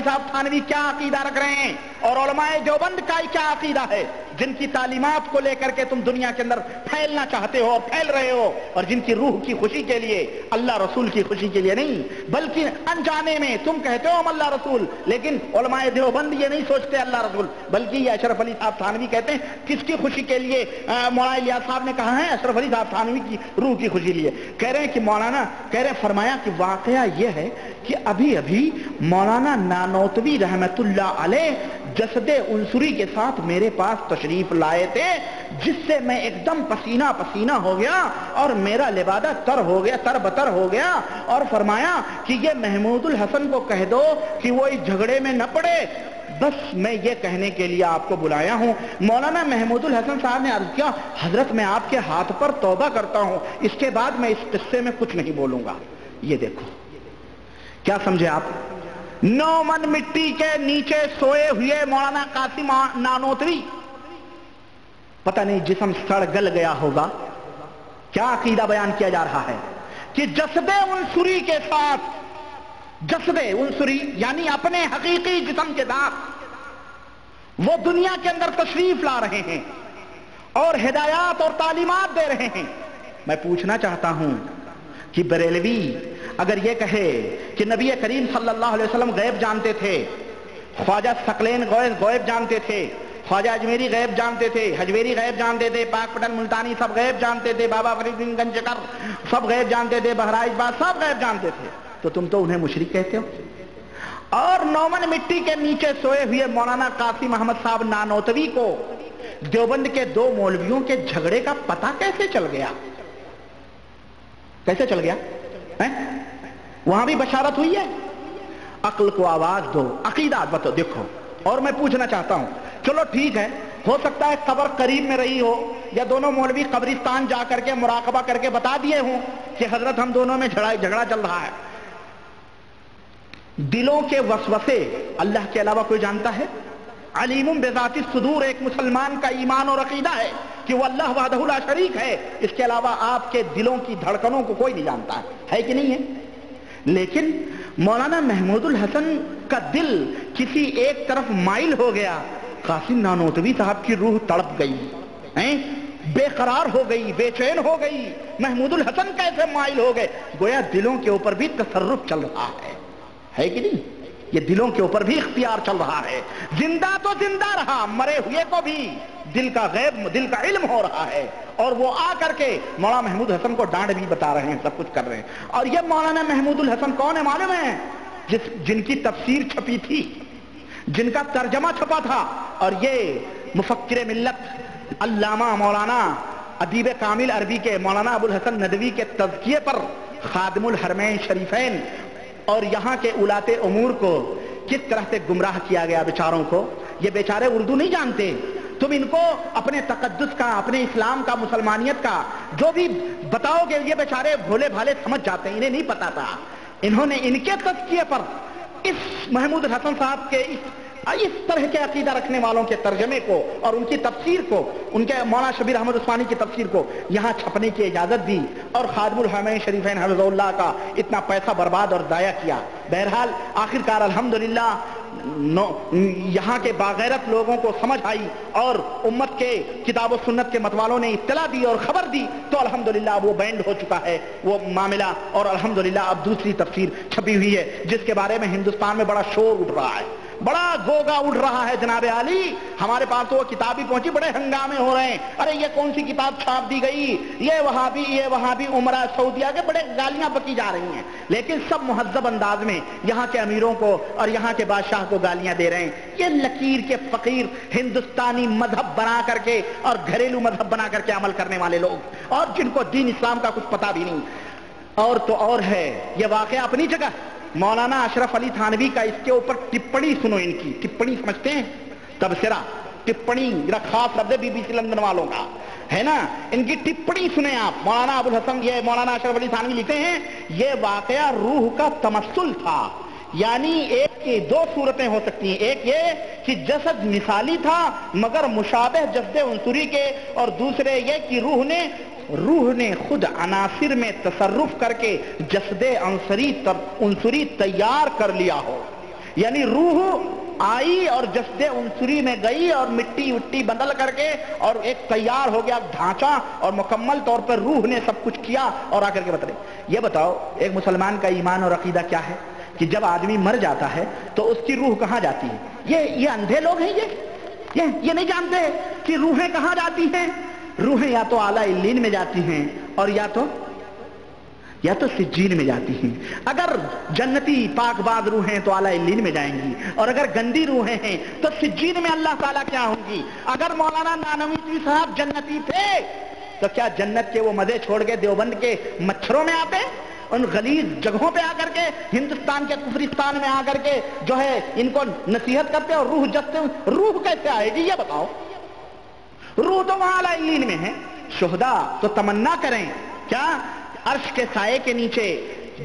صاحب تھانوی کیا عقیدہ رکھ رہے ہیں اور علماء دیوبند کا کیا عقیدہ ہے، جن کی تعلیمات کو لے کر کے تم دنیا کے اندر پھیلنا چاہتے ہو اور پھیل رہے ہو، اور جن کی روح کی خوشی کے لیے، اللہ رسول کی خوشی کے لیے نہیں، بلکہ انجانے میں تم کہتے ہو ہم اللہ رسول، لیکن علماء دیوبند یہ نہیں سوچتے اللہ رسول، بلکہ یہ اشرف علی صاحب تھانوی کہتے ہیں کس کی خوشی کے لیے مولانا الیاس صاحب نے کہا ہے اشرف علی صاحب تھانوی کی روح کی خوشی لیے، کہہ رہے ہیں کہ مولانا کہہ رہے فرمایا کہ واقعہ یہ ہے کہ ابھی مولانا نانوتوی رحمت اللہ علیہ جسد عنصری کے ساتھ میرے پاس تشریف لائے تھے، جس سے میں ایک دم پسینہ پسینہ ہو گیا اور میرا لبادہ تر بتر ہو گیا، اور فرمایا کہ یہ محمود الحسن کو کہہ دو کہ وہ اس جھگڑے میں نہ پڑے، بس میں یہ کہنے کے لیے آپ کو بلایا ہوں۔ مولانا محمود الحسن صاحب نے عرض کیا حضرت میں آپ کے ہاتھ پر توبہ کرتا ہوں، اس کے بعد میں اس قصے میں کچھ نہیں بولوں گا۔ یہ دیکھو کیا سمجھے آپ، 9 من مٹی کے نیچے سوئے ہوئے مولانا قاسم نانوتوی، پتہ نہیں جسم سڑ گل گیا ہوگا، کیا عقیدہ بیان کیا جا رہا ہے کہ جسد عنصری کے ساتھ، جسد عنصری یعنی اپنے حقیقی جسم کے ساتھ وہ دنیا کے اندر تشریف لا رہے ہیں اور ہدایات اور تعلیمات دے رہے ہیں۔ میں پوچھنا چاہتا ہوں کہ بریلوی اگر یہ کہے کہ نبی کریم صلی اللہ علیہ وسلم غیب جانتے تھے، خواجہ ثقلین غیب جانتے تھے، خواجہ اجمیری غیب جانتے تھے، حجویری غیب جانتے تھے، پاک پٹن ملتانی سب غیب جانتے تھے، بابا فرید بن گنج شکر سب غیب جانتے تھے، بہرائچ باز سب غیب جانتے تھے، تو تم تو انہیں مشرک کہتے ہو۔ اور 9 من مٹی کے نیچے سوئے ہوئے مولانا قاسم احمد صاحب نانوتوی کو دیوبند کے 2 مولویوں کے جھگڑے کا پتہ کیسے چل گیا؟ کیسے چل گیا؟ وہاں بھی بشارت ہوئی ہے؟ عقل کو آواز دو، عقیدہ بتو۔ دیکھو، اور میں پوچھنا چاہتا ہوں، چلو ٹھیک ہے، ہو سکتا ہے قبر قریب میں رہی ہو یا دونوں مولوی قبرستان جا کر کے مراقبہ کر کے بتا دیے ہوں کہ حضرت ہم دونوں میں جھگڑا چل رہا ہے۔ دلوں کے وسوسے اللہ کے علاوہ کوئی جانتا ہے؟ علیم بذات الصدور ایک مسلمان کا ایمان اور عقیدہ ہے کہ وہ اللہ وحدہ لا شریک ہے، اس کے علاوہ آپ کے دلوں کی دھڑکنوں کو کوئی نہیں جانتا ہے کہ نہیں ہے؟ لیکن مولانا محمود الحسن کا دل کسی ایک طرف مائل ہو گیا، قاسم نانوتوی صاحب کی روح تڑپ گئی، بے قرار ہو گئی، بے چین ہو گئی، محمود الحسن کیسے مائل ہو گئے؟ گویا دلوں کے اوپر بھی تصرف چل رہا ہے کہ نہیں؟ یہ دلوں کے اوپر بھی اختیار چل رہا ہے۔ زندہ تو زندہ رہا، مرے ہوئے کو بھی دل کا علم ہو رہا ہے، اور وہ آ کر کے مولانا محمود حسن کو ڈانٹ بھی بتا رہے ہیں، سب کچھ کر رہے ہیں۔ اور یہ مولانا محمود الحسن کون ہے معلوم ہے؟ جن کی تفسیر چھپی تھی، جن کا ترجمہ چھپا تھا، اور یہ مفکر ملت علامہ مولانا ادیب کامل عربی کے مولانا ابو الحسن ندوی کے تزکیے پر خادم الحرمین شریفین اور یہاں کے اولاد امور کو کس طرح سے گمراہ کیا گیا بیچاروں کو۔ یہ بیچارے اردو نہیں جانتے، تم ان کو اپنے تقدس کا، اپنے اسلام کا، مسلمانیت کا جو بھی بتاؤ گے، یہ بیچارے بھولے بھالے سمجھ جاتے ہیں، انہیں نہیں پتا تھا۔ انہوں نے ان کے تزکیے پر اس محمود حسن صاحب کے اس طرح کے عقیدہ رکھنے والوں کے ترجمے کو اور ان کی تفسیر کو، ان کے مولانا شبیر احمد عثمانی کی تفسیر کو یہاں چھپنے کی اجازت دی، اور خادم الحرمین شریفین حفظہ اللہ کا اتنا پیسہ برباد اور ضائع کیا۔ بہرحال آخرکار الحمدللہ یہاں کے باغیرت لوگوں کو سمجھ آئی اور امت کے کتاب و سنت کے متوالوں نے اطلاع دی اور خبر دی، تو الحمدللہ وہ بینڈ ہو چکا ہے وہ معاملہ، اور الحمدللہ اب دوسری تفسیر چھپی ہوئی ہے جس کے بارے میں ہندوستان میں بڑا شور اٹھ رہا ہے، بڑا گوگا اٹھ رہا ہے جناب عالی۔ ہمارے پاس تو وہ کتاب ہی پہنچی، بڑے ہنگامے ہو رہے ہیں، ارے یہ کون سی کتاب چھاپ دی گئی، یہ وہابی عمرہ سعودیہ کے، بڑے گالیاں بکی جا رہی ہیں، لیکن سب مہذب انداز میں یہاں کے امیروں کو اور یہاں کے بادشاہ کو گالیاں دے رہے ہیں۔ یہ لکیر کے فقیر ہندوستانی مذہب بنا کر کے اور گھریلو مذہب بنا کر کے عمل کرنے والے لوگ، اور جن کو دین اسلام کا کچھ پتہ بھی نہیں۔ اور تو اور ہے، یہ واقعہ اپنی جگہ مولانا اشرف علی تھانوی کا، اس کے اوپر ٹپڑی سنو، ان کی ٹپڑی سمجھتے ہیں؟ تبصرہ، ٹپڑی، میرا خاص لفظ ہے BBC لندن والوں کا ہے نا، ان کی ٹپڑی سنیں آپ۔ مولانا ابو الحسن، یہ مولانا اشرف علی تھانوی لکھتے ہیں یہ واقعہ روح کا تمثل تھا، یعنی ایک کی 2 صورتیں ہو سکتی ہیں، ایک یہ کہ جسد مثالی تھا مگر مشابہ جسد عنصری کے، اور دوسرے یہ کہ روح نے خود عناصر میں تصرف کر کے جسد عنصری تیار کر لیا ہو، یعنی روح آئی اور جسد عنصری میں گئی اور مٹی وٹی بدل کر کے اور ایک تیار ہو گیا ڈھانچہ اور مکمل طور پر روح نے سب کچھ کیا اور آ کر کے بتائے. یہ بتاؤ ایک مسلمان کا ایمان اور عقیدہ کیا ہے کہ جب آدمی مر جاتا ہے تو اس کی روح کہاں جاتی ہے؟ یہ اندھے لوگ ہیں، یہ نہیں جانتے کہ روحیں کہاں جاتی ہیں. روحیں یا تو اعلیٰ علیین میں جاتی ہیں اور یا تو سجین میں جاتی ہیں. اگر جنتی پاک باز روحیں تو اعلیٰ علیین میں جائیں گی، اور اگر گندی روحیں ہیں تو سجین میں اللہ تعالیٰ کیا ہوں گی. اگر مولانا نانوتوی صاحب جنتی تھے تو کیا جنت کے وہ مزے چھوڑ کے دیوبند کے مچھروں میں آتے؟ ان غلیظ جگہوں پہ آ کر کے ہندوستان کے کفرستان میں آ کر کے جو ہے ان کو نصیحت کرتے اور روح جستے. روح کیسے آئے گی یہ بتاؤ؟ روح تو وہاں اعلیٰ علیین میں ہے. شہداء تو تمنا کریں کیا عرش کے سائے کے نیچے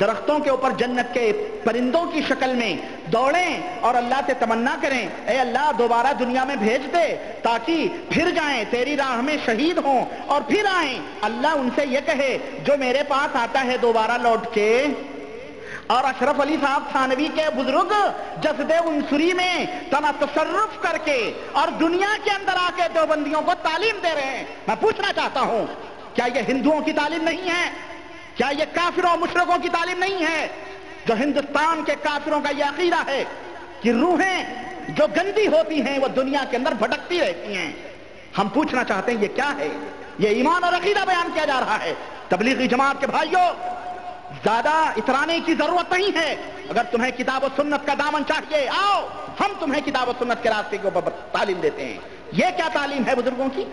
درختوں کے اوپر جنت کے پرندوں کی شکل میں دوڑیں اور اللہ سے تمنا کریں اے اللہ دوبارہ دنیا میں بھیج دے تاکہ پھر جائیں تیری راہ میں شہید ہوں اور پھر آئیں. اللہ ان سے یہ کہے جو میرے پاس آتا ہے دوبارہ لوٹ کے. اور اشرف علی صاحب تھانوی کے بزرگ جسد عنصری میں تنا تصرف کر کے اور دنیا کے اندر آ کے دیوبندیوں کو تعلیم دے رہے ہیں. میں پوچھنا چاہتا ہوں کیا یہ ہندوؤں کی تعلیم نہیں ہے؟ کیا یہ کافروں مشرکوں کی تعلیم نہیں ہے؟ جو ہندوستان کے کافروں کا یہ عقیدہ ہے کہ روحیں جو گندی ہوتی ہیں وہ دنیا کے اندر بھٹکتی رہتی ہیں. ہم پوچھنا چاہتے ہیں یہ کیا ہے؟ یہ ایمان اور عقیدہ بیان کیا جا رہا ہے. تبلیغی جماعت کے بھائیوں زیادہ اترانے کی ضرورت نہیں ہے. اگر تمہیں کتاب و سنت کا دامن چاہیے آؤ ہم تمہیں کتاب و سنت کے راستے کے اوپر تعلیم دیتے ہیں. یہ کیا تعلیم ہے بزرگوں کی؟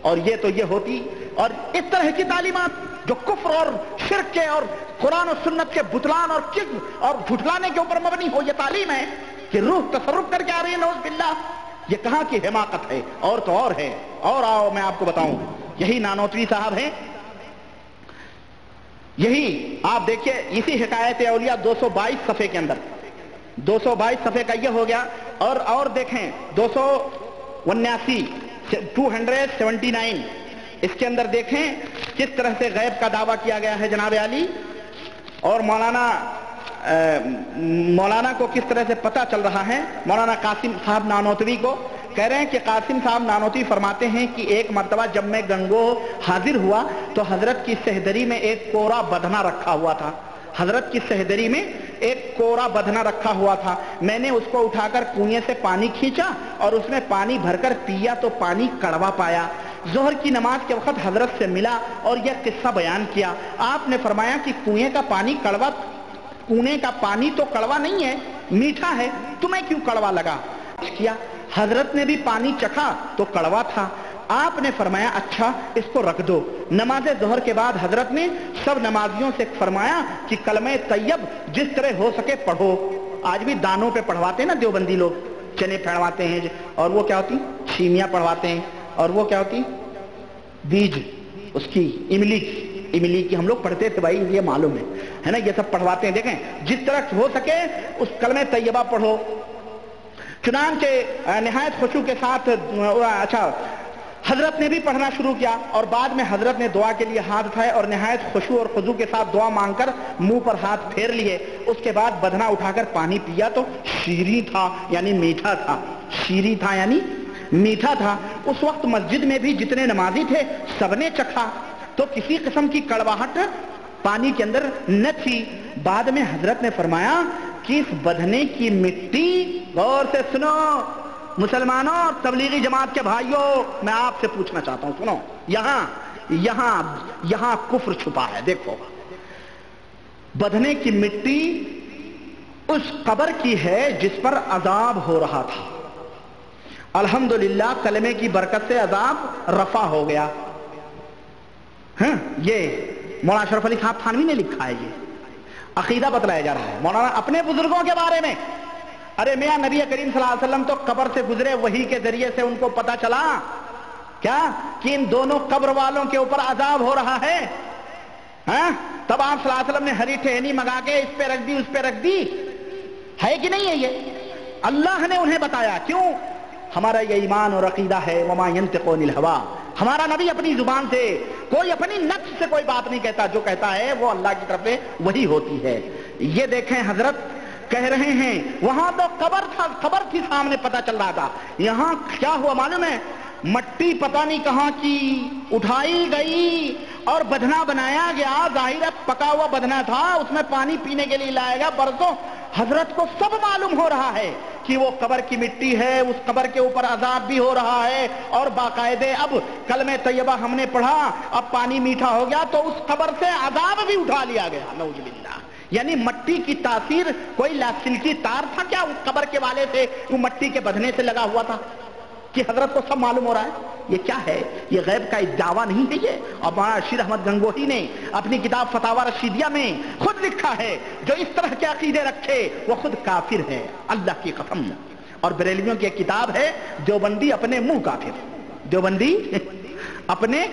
اور یہ تو یہ ہوتی اور اس طرح کی تعلیمات جو کفر اور شرک کے اور قرآن و سنت کے بطلان اور کذب اور جھٹلانے کے اوپر مبنی ہو. یہ تعلیم ہے کہ روح تصرف کر کے آ رہی ہے نعوذ باللہ. یہ کہاں کی حماقت ہے؟ اور تو اور ہے. اور آؤ میں آپ کو بتاؤں یہی نانوتوی صاحب ہیں. یہی آپ دیکھیے اسی حکایت اولیاء 222 صفحے کے اندر 222 صفحے کا یہ ہو گیا. اور دیکھیں 279 اس کے اندر دیکھیں کس طرح سے غیب کا دعویٰ کیا گیا ہے جناب علی. اور مولانا کو کس طرح سے پتہ چل رہا ہے. مولانا قاسم صاحب نانوتوی کو کہہ رہے ہیں کہ قاسم صاحب نانوتوی فرماتے ہیں کہ ایک مرتبہ جب میں گنگو حاضر ہوا تو حضرت کی سہدری میں ایک کورا بدھنا رکھا ہوا تھا. حضرت کی سہدری میں ایک کورا بدھنا رکھا ہوا تھا. میں نے اس کو اٹھا کر کنویں سے پانی کھینچا اور اس میں پانی بھر کر پیا تو پانی کڑوا پایا. ظہر کی نماز کے وقت حضرت سے ملا اور یہ قصہ بیان کیا. آپ نے فرمایا کہ کنویں کا پانی کڑوا، کنویں کا پانی تو کڑوا نہیں ہے، میٹھا ہے، تمہیں کیوں کڑوا لگا؟ کیا حضرت نے بھی پانی چکھا تو کڑوا تھا. آپ نے فرمایا اچھا اس کو رکھ دو. نماز ظہر کے بعد حضرت نے سب نمازیوں سے فرمایا کہ کلمہ طیب جس طرح ہو سکے پڑھو. آج بھی دانوں پہ پڑھواتے ہیں نا دیوبندی لوگ، چنے پھڑواتے ہیں اور وہ کیا ہوتی چھیمیاں پڑھواتے ہیں اور وہ کیا ہوتی بیج اس کی املی کی ہم لوگ پڑھتے تھے بھائی، یہ معلوم ہے نا، یہ سب پڑھواتے ہیں. دیکھیں جس طرح ہو سکے اس کلمہ طیبہ پڑھو. چنانچہ نہایت خشوع کے ساتھ اچھا حضرت نے بھی پڑھنا شروع کیا اور بعد میں حضرت نے دعا کے لیے ہاتھ اٹھائے اور نہایت خشوع اور خضوع کے ساتھ دعا مانگ کر منہ پر ہاتھ پھیر لیے. اس کے بعد بدھنا اٹھا کر پانی پیا تو شیریں تھا یعنی میٹھا تھا. شیریں تھا یعنی میٹھا تھا. اس وقت مسجد میں بھی جتنے نمازی تھے سب نے چکھا تو کسی قسم کی کڑواہٹ پانی کے اندر نہ تھی. بعد میں حضرت نے فرمایا کہ اس بدھنے کی مٹی، غور سے سنو مسلمانوں اور تبلیغی جماعت کے بھائیوں، میں آپ سے پوچھنا چاہتا ہوں، سنو یہاں کفر چھپا ہے. دیکھو بدھنے کی مٹی اس قبر کی ہے جس پر عذاب ہو رہا تھا. الحمدللہ کلمے کی برکت سے عذاب رفع ہو گیا. یہ مولانا اشرف علی صاحب تھانوی نے لکھا ہے. یہ عقیدہ بتلایا جا رہا ہے مولانا اپنے بزرگوں کے بارے میں. ارے میاں نبی کریم صلی اللہ علیہ وسلم تو قبر سے گزرے، وحی کے ذریعے سے ان کو پتا چلا کیا کہ ان دونوں قبر والوں کے اوپر عذاب ہو رہا ہے. تب آپ صلی اللہ علیہ وسلم نے ہری ٹہنی منگا کے اس پہ رکھ دی اس پہ رکھ دی. ہے کہ نہیں ہے؟ یہ اللہ نے انہیں بتایا. کیوں؟ ہمارا یہ ایمان اور عقیدہ ہے وما ينطق عن الهوى. ہمارا نبی اپنی زبان سے کوئی اپنی نفس سے کوئی بات نہیں کہتا، جو کہتا ہے وہ اللہ کی طرف سے وہی ہوتی ہے. یہ دیکھیں حضرت کہہ رہے ہیں وہاں تو قبر تھی سامنے پتہ چل رہا تھا، یہاں کیا ہوا معلوم ہے؟ مٹی پتہ نہیں کہاں کی اٹھائی گئی اور بدھنا بنایا گیا، ظاہر ہے پکا ہوا بدھنا تھا، اس میں پانی پینے کے لیے لایا گیا برسوں۔ حضرت کو سب معلوم ہو رہا ہے کہ وہ قبر کی مٹی ہے، اس قبر کے اوپر عذاب بھی ہو رہا ہے، اور باقاعدے اب کلمہ طیبہ ہم نے پڑھا، اب پانی میٹھا ہو گیا تو اس قبر سے عذاب بھی اٹھا لیا گیا، نعوذ باللہ۔ یعنی مٹی کی تاثیر، کوئی لاسلکی تار تھا کیا اس قبر کے والے سے، وہ مٹی کے بدھنے سے لگا ہوا تھا کہ حضرت کو سب معلوم ہو رہا ہے؟ یہ کیا ہے؟ یہ غیب کا دعویٰ نہیں ہے یہ۔ اور مولانا رشید احمد گنگوہی نے اپنی کتاب فتاوی رشیدیہ میں خود لکھا ہے جو اس طرح کے عقیدے رکھے وہ خود کافر ہے، اللہ کی قسم۔ اور بریلویوں کی ایک کتاب ہے دیوبندی اپنے منہ کافر، دیوبندی اپنے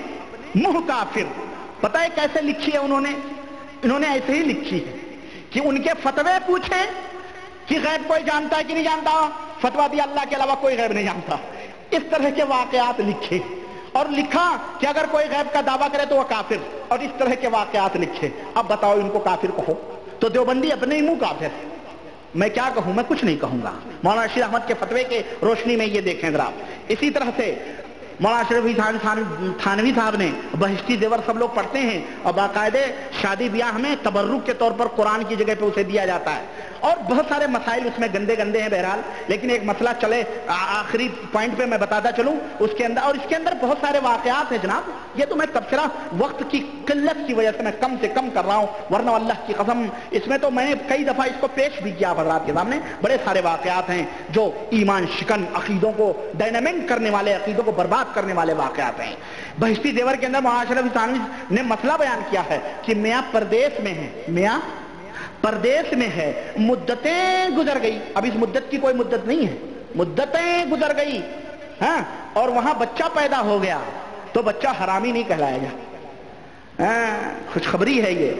منہ کافر۔ پتہ ہے کیسے لکھی ہے انہوں نے ایسے ہی لکھی ہے کہ ان کے فتوے پوچھے کہ غیب کوئی جانتا ہے کہ نہیں جانتا، فتویٰ دیا اللہ کے علاوہ کوئی غیب نہیں جانتا۔ اس طرح کے واقعات لکھے اور لکھا کہ اگر کوئی غیب کا دعویٰ کرے تو وہ کافر، اور اس طرح کے واقعات لکھے۔ اب بتاؤ ان کو کافر کہو تو دیوبندی اپنے ہی منہ کافر۔ میں کیا کہوں؟ میں کچھ نہیں کہوں گا۔ مولانا رشید احمد کے فتوے کے روشنی میں یہ دیکھیں ذرا۔ اسی طرح سے مولانا شریف تھانوی صاحب نے بہشتی زیور سب لوگ پڑھتے ہیں، اور باقاعدے شادی بیاہ میں تبرک کے طور پر قرآن کی جگہ پہ اسے دیا جاتا ہے، اور بہت سارے مسائل اس میں گندے ہیں بہرحال، لیکن ایک مسئلہ چلے آخری پوائنٹ پہ میں بتاتا چلوں اس کے اندر، اور اس کے اندر بہت سارے واقعات ہیں جناب۔ یہ تو میں تبصرہ وقت کی قلت کی وجہ سے میں کم سے کم کر رہا ہوں، ورنہ اللہ کی قسم اس میں تو میں نے کئی دفعہ اس کو پیش بھی کیا آپ حضرات کے سامنے۔ بڑے سارے واقعات ہیں جو ایمان شکن عقیدوں کو ڈائنامنٹ کرنے والے، عقیدوں کو برباد کرنے والے واقعات ہیں۔ بہشتی زیور کے اندر مولانا شریف تھانوی نے مسئلہ بیان کیا ہے کہ میاں پردیس میں ہے، میاں پردیس میں ہے، مدتیں گزر گئی، اب اس مدت کی کوئی مدت نہیں ہے، مدتیں گزر گئی، ہاں، اور وہاں بچہ پیدا ہو گیا تو بچہ حرامی نہیں کہلائے گا۔ خوشخبری ہے یہ۔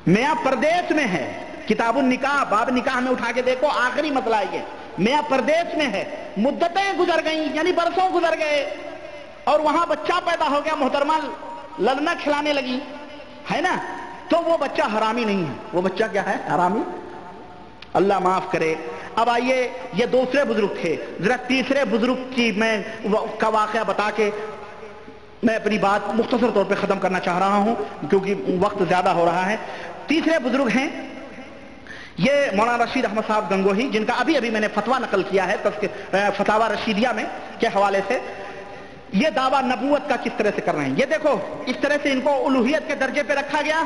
میاں پردیس میں ہے، کتاب النکاح باب نکاح میں اٹھا کے دیکھو، آخری مسئلہ یہ میاں پردیس میں ہے، مدتیں گزر گئیں یعنی برسوں گزر گئے، اور وہاں بچہ پیدا ہو گیا، محترمہ لڑنا کھلانے لگی، ہے نا، تو وہ بچہ حرامی نہیں ہے، وہ بچہ کیا ہے؟ حرامی، اللہ معاف کرے۔ اب آئیے یہ دوسرے بزرگ تھے، ذرا تیسرے بزرگ کی میں کا واقعہ بتا کے میں اپنی بات مختصر طور پہ ختم کرنا چاہ رہا ہوں کیونکہ وقت زیادہ ہو رہا ہے۔ تیسرے بزرگ ہیں یہ مولانا رشید احمد صاحب گنگوہی، جن کا ابھی میں نے فتویٰ نقل کیا ہے فتاوی رشیدیہ میں کے حوالے سے۔ یہ دعویٰ نبوت کا کس طرح سے کر رہے ہیں، یہ دیکھو اس طرح سے ان کو الوہیت کے درجے پہ رکھا گیا۔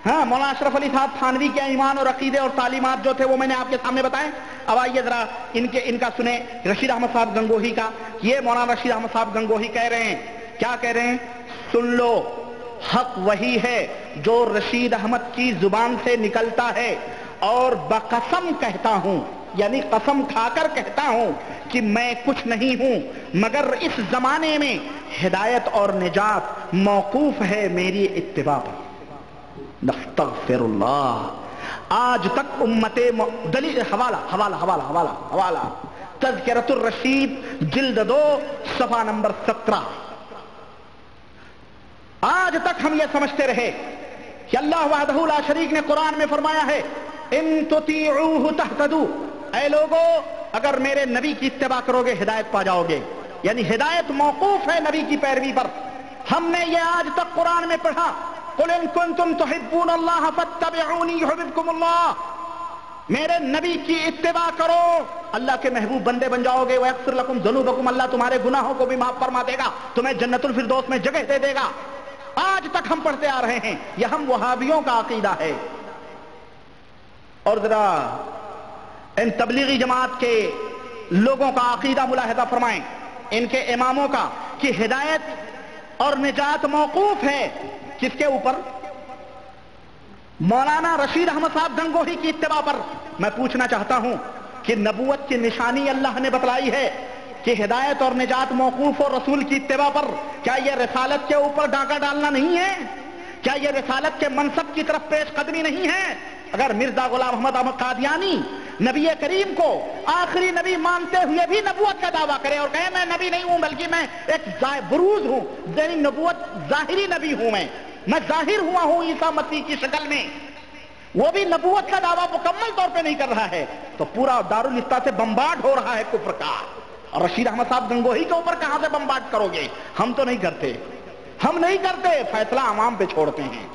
ہاں، مولانا اشرف علی صاحب تھانوی کے ایمان اور عقیدے اور تعلیمات جو تھے وہ میں نے آپ کے سامنے بتائے۔ اب آئیے ذرا ان کا سنیں رشید احمد صاحب گنگوہی کا۔ یہ مولانا رشید احمد صاحب گنگوہی کہہ رہے ہیں، کیا کہہ رہے ہیں؟ سن لو، حق وہی ہے جو رشید احمد کی زبان سے نکلتا ہے، اور بقسم کہتا ہوں، یعنی قسم کھا کر کہتا ہوں کہ میں کچھ نہیں ہوں مگر اس زمانے میں ہدایت اور نجات موقوف ہے میری اتباع پر۔ نستغفر اللہ۔ آج تک امت دلیل حوالہ تذکرۃ الرشید جلد 2 صفحہ نمبر 17۔ آج تک ہم یہ سمجھتے رہے کہ اللہ وحدہ لا شریک نے قرآن میں فرمایا ہے ان تطیعوہ تہتدوا، اے لوگو اگر میرے نبی کی اتباع کرو گے ہدایت پا جاؤ گے، یعنی ہدایت موقوف ہے نبی کی پیروی پر۔ ہم نے یہ آج تک قرآن میں پڑھا، قل ان کنتم تحبون اللہ فاتبعونی یحببکم اللہ، میرے نبی کی اتباع کرو اللہ کے محبوب بندے بن جاؤ گے، ویغفر لکم ذنوبکم، اللہ تمہارے گناہوں کو بھی معاف فرما دے گا، تمہیں جنت الفردوس میں جگہ دے گا۔ آج تک ہم پڑھتے آ رہے ہیں، یہ ہم وہابیوں کا عقیدہ ہے۔ اور ذرا ان تبلیغی جماعت کے لوگوں کا عقیدہ ملاحظہ فرمائیں، ان کے اماموں کا، کہ ہدایت اور نجات موقوف ہے کس کے اوپر؟ مولانا رشید احمد صاحب گنگوہی کی اتباع پر۔ میں پوچھنا چاہتا ہوں کہ نبوت کی نشانی اللہ نے بتلائی ہے کہ ہدایت اور نجات موقوف اور رسول کی اتباع پر، کیا یہ رسالت کے اوپر ڈاکہ ڈالنا نہیں ہے؟ کیا یہ رسالت کے منصب کی طرف پیش قدمی نہیں ہے؟ اگر مرزا غلام احمد قادیانی نبی کریم کو آخری نبی مانتے ہوئے بھی نبوت کا دعویٰ کرے اور کہے میں نبی نہیں ہوں بلکہ میں ایک بروز ہوں، یعنی نبوت ظاہری نبی ہوں، میں ظاہر ہوا ہوں عیسیٰ مسیح کی شکل میں، وہ بھی نبوت کا دعویٰ مکمل طور پہ نہیں کر رہا ہے، تو پورا دارالفتہ سے بمبارڈ ہو رہا ہے کفر کا. اور رشید احمد صاحب گنگوہی کے اوپر کہاں سے بمبارڈ کرو گے؟ ہم تو نہیں کرتے، ہم نہیں کرتے، فیصلہ عوام پہ چھوڑتے ہیں.